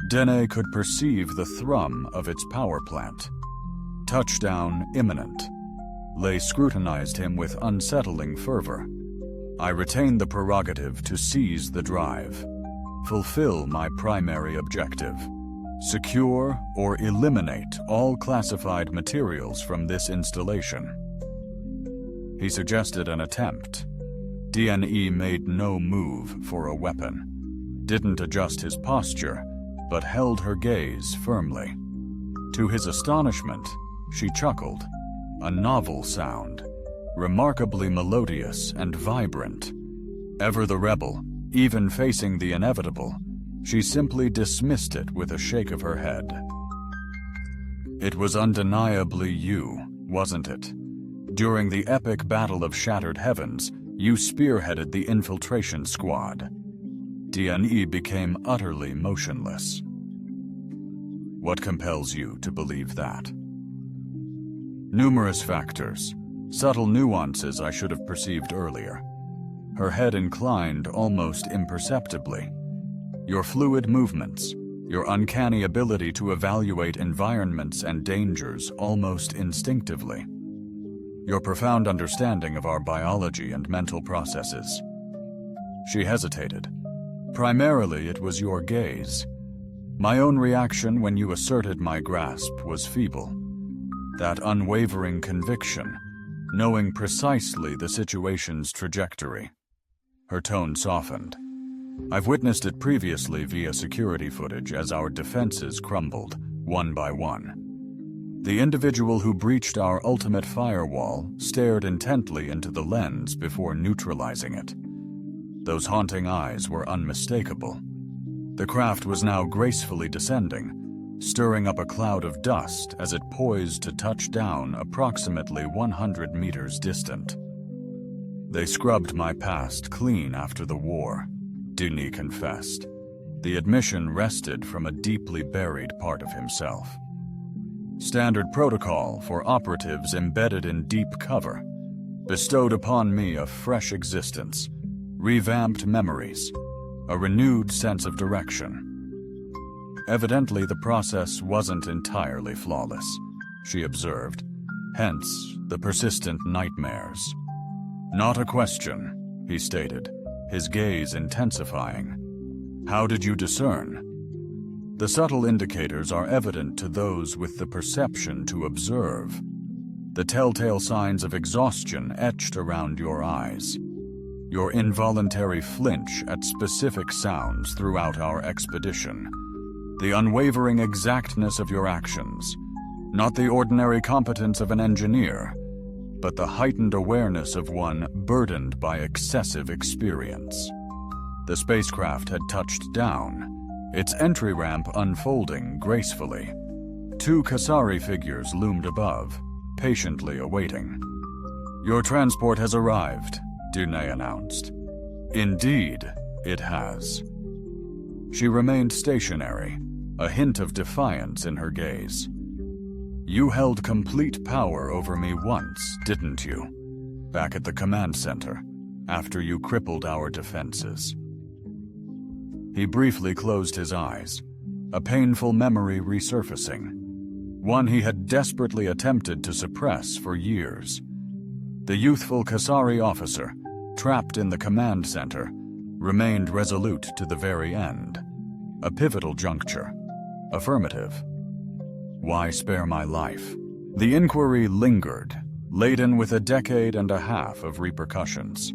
Dene could perceive the thrum of its power plant. Touchdown imminent. Lay scrutinized him with unsettling fervor. I retain the prerogative to seize the drive. Fulfill my primary objective. Secure or eliminate all classified materials from this installation. He suggested an attempt. DNE made no move for a weapon. Didn't adjust his posture, but held her gaze firmly. To his astonishment, she chuckled. A novel sound, remarkably melodious and vibrant. Ever the rebel, even facing the inevitable, she simply dismissed it with a shake of her head. "It was undeniably you, wasn't it? During the epic Battle of Shattered Heavens, you spearheaded the infiltration squad." DNE became utterly motionless. "What compels you to believe that?" "Numerous factors, subtle nuances I should have perceived earlier." Her head inclined almost imperceptibly. "Your fluid movements, your uncanny ability to evaluate environments and dangers almost instinctively. Your profound understanding of our biology and mental processes." She hesitated. "Primarily it was your gaze. My own reaction when you asserted my grasp was feeble. That unwavering conviction, knowing precisely the situation's trajectory." Her tone softened. "I've witnessed it previously via security footage as our defenses crumbled, one by one. The individual who breached our ultimate firewall stared intently into the lens before neutralizing it. Those haunting eyes were unmistakable. The craft was now gracefully descending, stirring up a cloud of dust as it poised to touch down approximately 100 meters distant. They scrubbed my past clean after the war, Denis confessed. The admission rested from a deeply buried part of himself. Standard protocol for operatives embedded in deep cover, bestowed upon me a fresh existence, revamped memories, a renewed sense of direction. Evidently the process wasn't entirely flawless, she observed, hence the persistent nightmares. Not a question, he stated, his gaze intensifying. How did you discern? The subtle indicators are evident to those with the perception to observe. The telltale signs of exhaustion etched around your eyes. your involuntary flinch at specific sounds throughout our expedition, the unwavering exactness of your actions, not the ordinary competence of an engineer, but the heightened awareness of one burdened by excessive experience. The spacecraft had touched down, its entry ramp unfolding gracefully. 2 Kasari figures loomed above, patiently awaiting. "Your transport has arrived," Dune announced. "Indeed, it has." She remained stationary, a hint of defiance in her gaze. "You held complete power over me once, didn't you? Back at the command center, after you crippled our defenses." He briefly closed his eyes, a painful memory resurfacing, one he had desperately attempted to suppress for years. The youthful Kasari officer, trapped in the command center, remained resolute to the very end. A pivotal juncture. Affirmative. Why spare my life? The inquiry lingered, laden with a decade and a half of repercussions.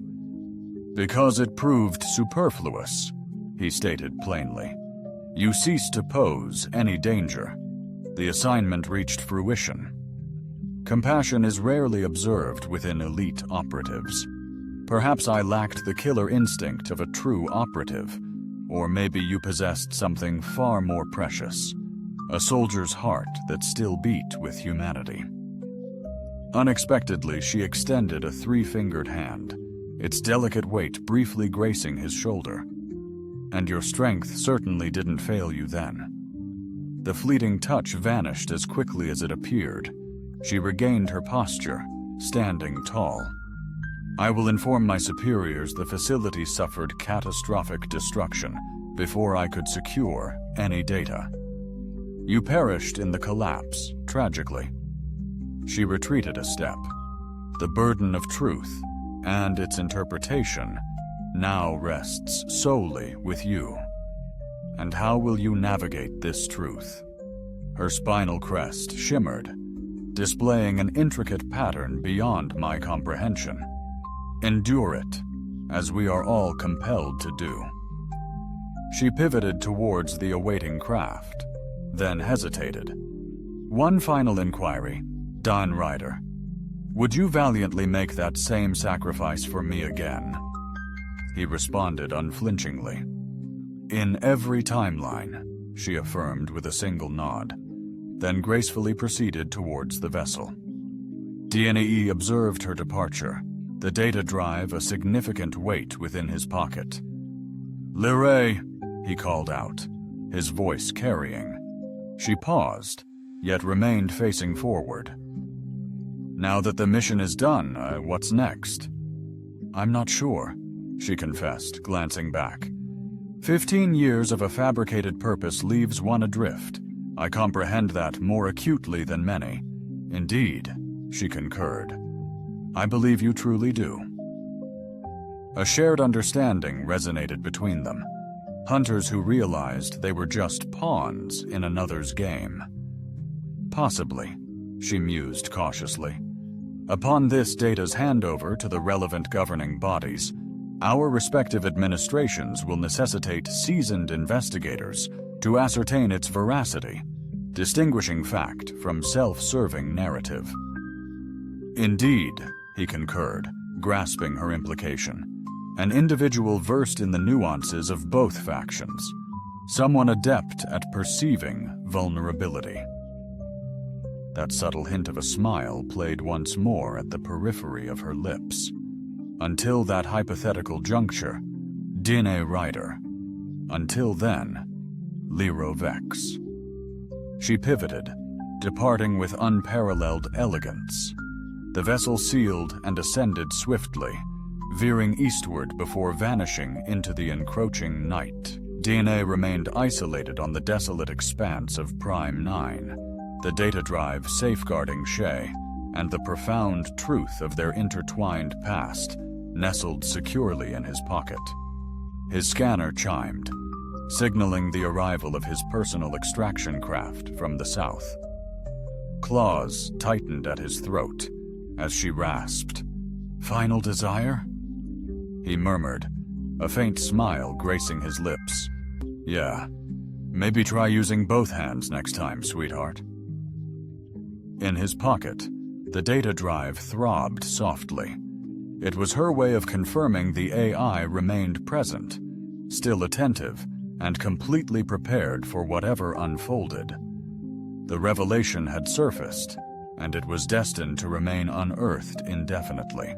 "Because it proved superfluous," he stated plainly. "You ceased to pose any danger. The assignment reached fruition." Compassion is rarely observed within elite operatives. Perhaps I lacked the killer instinct of a true operative, or maybe you possessed something far more precious, a soldier's heart that still beat with humanity. Unexpectedly, she extended a 3-fingered hand, its delicate weight briefly gracing his shoulder. "And your strength certainly didn't fail you then." The fleeting touch vanished as quickly as it appeared. She regained her posture, standing tall. "I will inform my superiors the facility suffered catastrophic destruction before I could secure any data. You perished in the collapse, tragically." She retreated a step. "The burden of truth, and its interpretation, now rests solely with you. And how will you navigate this truth?" Her spinal crest shimmered, displaying an intricate pattern beyond my comprehension. "Endure it, as we are all compelled to do." She pivoted towards the awaiting craft, then hesitated. "One final inquiry, Don Ryder. Would you valiantly make that same sacrifice for me again?" He responded unflinchingly. "In every timeline," she affirmed with a single nod, then gracefully proceeded towards the vessel. DNE observed her departure, the data drive a significant weight within his pocket. "Liray," he called out, his voice carrying. She paused, yet remained facing forward. "Now that the mission is done, what's next?" "I'm not sure," she confessed, glancing back. 15 years of a fabricated purpose leaves one adrift. I comprehend that more acutely than many." "Indeed," she concurred. "I believe you truly do." A shared understanding resonated between them. Hunters who realized they were just pawns in another's game. "Possibly," she mused cautiously. "Upon this data's handover to the relevant governing bodies, our respective administrations will necessitate seasoned investigators to ascertain its veracity, distinguishing fact from self-serving narrative." "Indeed," he concurred, grasping her implication. "An individual versed in the nuances of both factions. Someone adept at perceiving vulnerability." That subtle hint of a smile played once more at the periphery of her lips. Until that hypothetical juncture, Dine Ryder. Until then, Lero Vex. She pivoted, departing with unparalleled elegance. The vessel sealed and ascended swiftly, veering eastward before vanishing into the encroaching night. DNA remained isolated on the desolate expanse of Prime 9, the data drive safeguarding Shay, and the profound truth of their intertwined past nestled securely in his pocket. His scanner chimed, signaling the arrival of his personal extraction craft from the south. Claws tightened at his throat as she rasped, "Final desire?" He murmured, a faint smile gracing his lips. Yeah, maybe try using both hands next time, sweetheart. In his pocket, the data drive throbbed softly. It was her way of confirming the AI remained present, still attentive, and completely prepared for whatever unfolded. The revelation had surfaced, and it was destined to remain unearthed indefinitely.